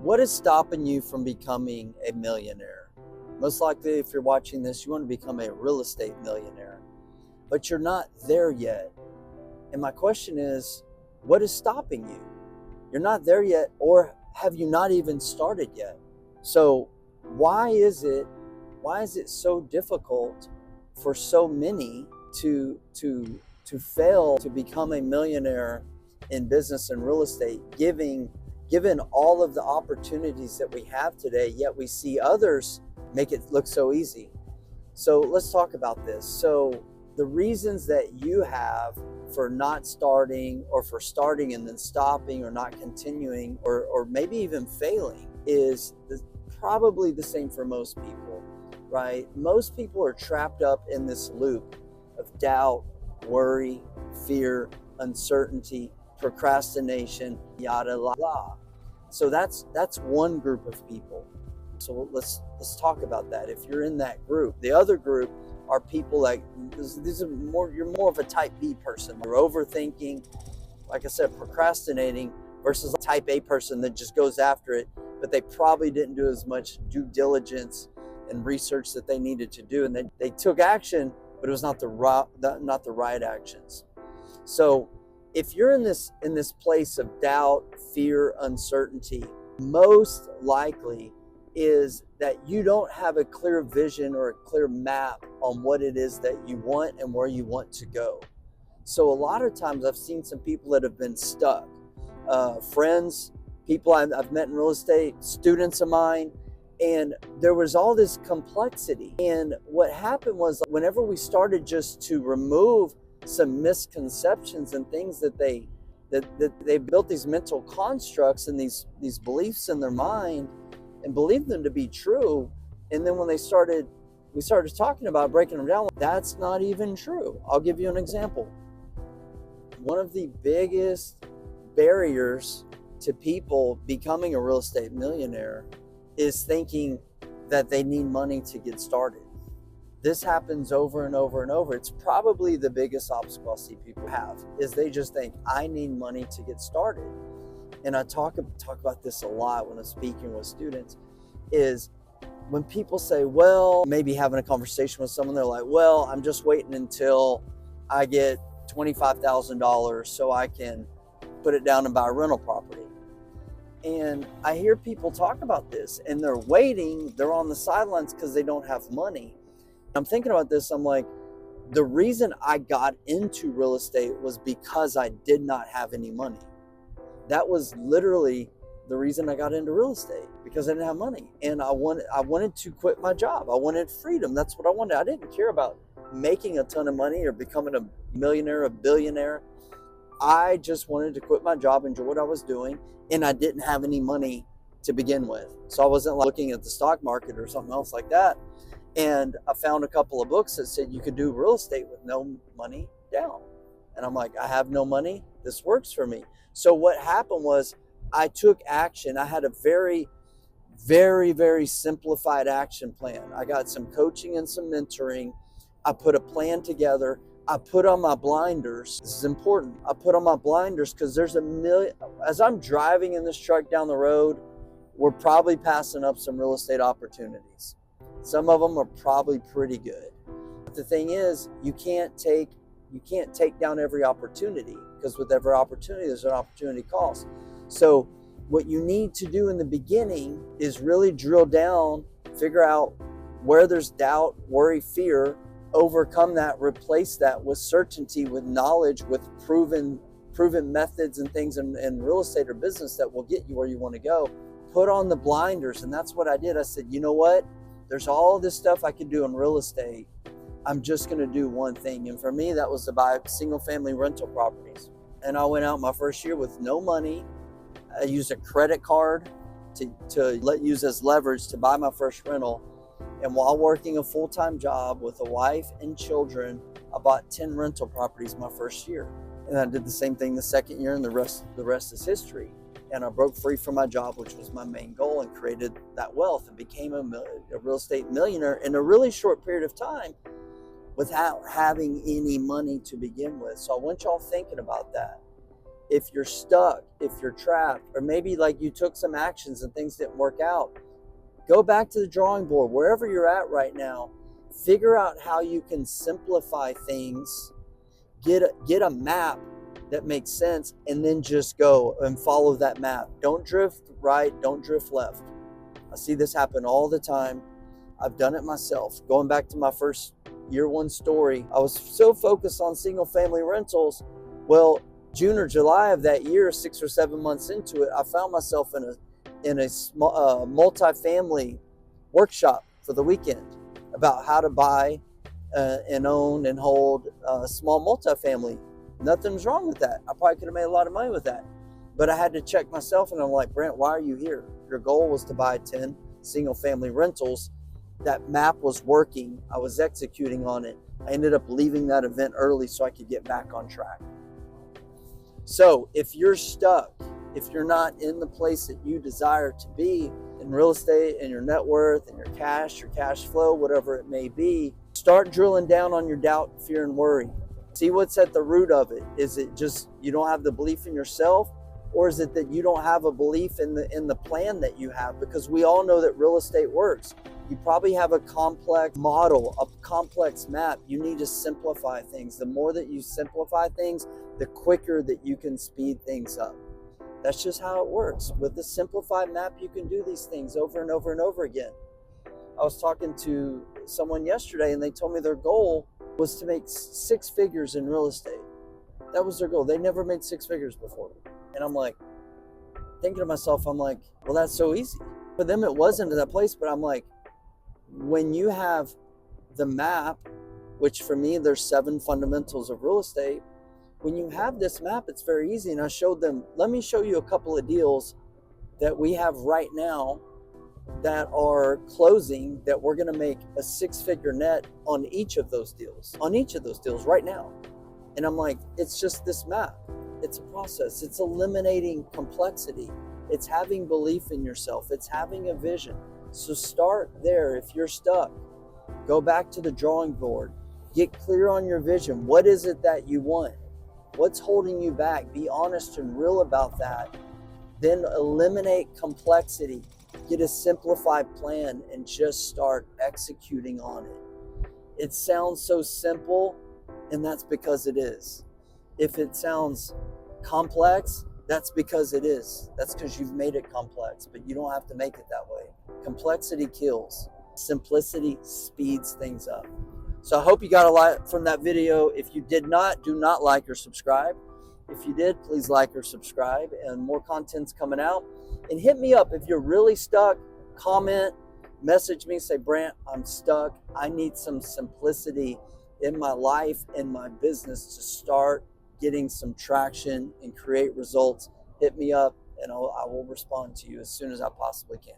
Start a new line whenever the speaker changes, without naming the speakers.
What is stopping you from becoming a millionaire? Most likely, if you're watching this, you want to become a real estate millionaire, but you're not there yet. And my question is, what is stopping you? You're not there yet, or have you not even started yet? So why is it so difficult for so many to fail to become a millionaire in business and real estate, given all of the opportunities that we have today, yet we see others make it look so easy? So let's talk about this. So the reasons that you have for not starting, or for starting and then stopping, or not continuing, or maybe even failing, is probably the same for most people, right? Most people are trapped up in this loop of doubt, worry, fear, uncertainty, procrastination, yada la. So that's one group of people. So let's talk about that. If you're in that group, the other group are people like these are more. You're more of a type B person. You're overthinking, like I said, procrastinating, versus a type A person that just goes after it, but they probably didn't do as much due diligence and research that they needed to do, and they took action, but it was not the right actions. So if you're in this place of doubt, fear, uncertainty, most likely is that you don't have a clear vision or a clear map on what it is that you want and where you want to go. So a lot of times I've seen some people that have been stuck, friends, people I've met in real estate, students of mine, and there was all this complexity. And what happened was, whenever we started just to remove some misconceptions and things that they built these mental constructs and these beliefs in their mind and believed them to be true, and then when we started talking about breaking them down, that's not even true. I'll give you an example. One of the biggest barriers to people becoming a real estate millionaire is thinking that they need money to get started. This happens over and over and over. It's probably the biggest obstacle I see people have, is they just think, I need money to get started. And I talk about this a lot when I'm speaking with students, is when people say, well, maybe having a conversation with someone, they're like, well, I'm just waiting until I get $25,000 so I can put it down and buy a rental property. And I hear people talk about this, and they're waiting, they're on the sidelines because they don't have money. I'm thinking about this, I'm like, the reason I got into real estate was because I did not have any money. That was literally the reason I got into real estate, because I didn't have money. And I wanted to quit my job. I wanted freedom. That's what I wanted. I didn't care about making a ton of money or becoming a millionaire, a billionaire. I just wanted to quit my job, enjoy what I was doing, and I didn't have any money to begin with. So I wasn't looking at the stock market or something else like that. And I found a couple of books that said you could do real estate with no money down. And I'm like, I have no money. This works for me. So what happened was, I took action. I had a very, very, very simplified action plan. I got some coaching and some mentoring. I put a plan together. I put on my blinders. This is important. I put on my blinders because there's as I'm driving in this truck down the road, we're probably passing up some real estate opportunities. Some of them are probably pretty good. But the thing is, you can't take down every opportunity, because with every opportunity, there's an opportunity cost. So what you need to do in the beginning is really drill down, figure out where there's doubt, worry, fear, overcome that, replace that with certainty, with knowledge, with proven methods and things in real estate or business that will get you where you want to go. Put on the blinders. And that's what I did. I said, you know what? There's all this stuff I can do in real estate. I'm just going to do one thing. And for me, that was to buy single family rental properties. And I went out my first year with no money. I used a credit card to use as leverage to buy my first rental. And while working a full-time job with a wife and children, I bought 10 rental properties my first year. And I did the same thing the second year, and the rest is history. And I broke free from my job, which was my main goal, and created that wealth and became a real estate millionaire in a really short period of time without having any money to begin with. So I want y'all thinking about that. if you're stuck, if you're trapped, or maybe like you took some actions and things didn't work out, go back to the drawing board, wherever you're at right now. Figure out how you can simplify things, get a map that makes sense, and then just go and follow that map. Don't drift right, don't drift left. I see this happen all the time. I've done it myself. Going back to my first year one story, I was so focused on single family rentals. Well, June or July of that year, 6 or 7 months into it, I found myself in a small multi-family workshop for the weekend about how to buy and own and hold a small multifamily. Nothing's wrong with that. I probably could have made a lot of money with that. But I had to check myself, and I'm like, Brant, why are you here? Your goal was to buy 10 single family rentals. That map was working. I was executing on it. I ended up leaving that event early so I could get back on track. So if you're stuck, if you're not in the place that you desire to be in real estate and your net worth and your cash flow, whatever it may be, start drilling down on your doubt, fear, and worry. See what's at the root of it. Is it just you don't have the belief in yourself, or is it that you don't have a belief in the plan that you have? Because we all know that real estate works. You probably have a complex model, a complex map. You need to simplify things. The more that you simplify things, the quicker that you can speed things up. That's just how it works. With the simplified map, you can do these things over and over and over again. I was talking to someone yesterday, and they told me their goal was to make 6 figures in real estate. That was their goal. They never made 6 figures before. And I'm like, thinking to myself, I'm like, well, that's so easy. For them, it wasn't to that place, but I'm like, when you have the map, which for me, there's 7 fundamentals of real estate. When you have this map, it's very easy. And I showed them, let me show you a couple of deals that we have right now that are closing, that we're going to make a 6-figure net on each of those deals right now. And I'm like, it's just this map. It's a process. It's eliminating complexity. It's having belief in yourself. It's having a vision. So start there. If you're stuck, go back to the drawing board. Get clear on your vision. What is it that you want? What's holding you back? Be honest and real about that. Then eliminate complexity. Get a simplified plan and just start executing on it. It sounds so simple, and that's because it is. If it sounds complex, that's because it is. That's because you've made it complex, but you don't have to make it that way. Complexity kills. Simplicity speeds things up. So I hope you got a lot from that video. If you did not, do not like or subscribe. If you did, please like or subscribe, and more content's coming out. And hit me up if you're really stuck. Comment, message me, say, Brant, I'm stuck. I need some simplicity in my life and my business to start getting some traction and create results. Hit me up, and I will respond to you as soon as I possibly can.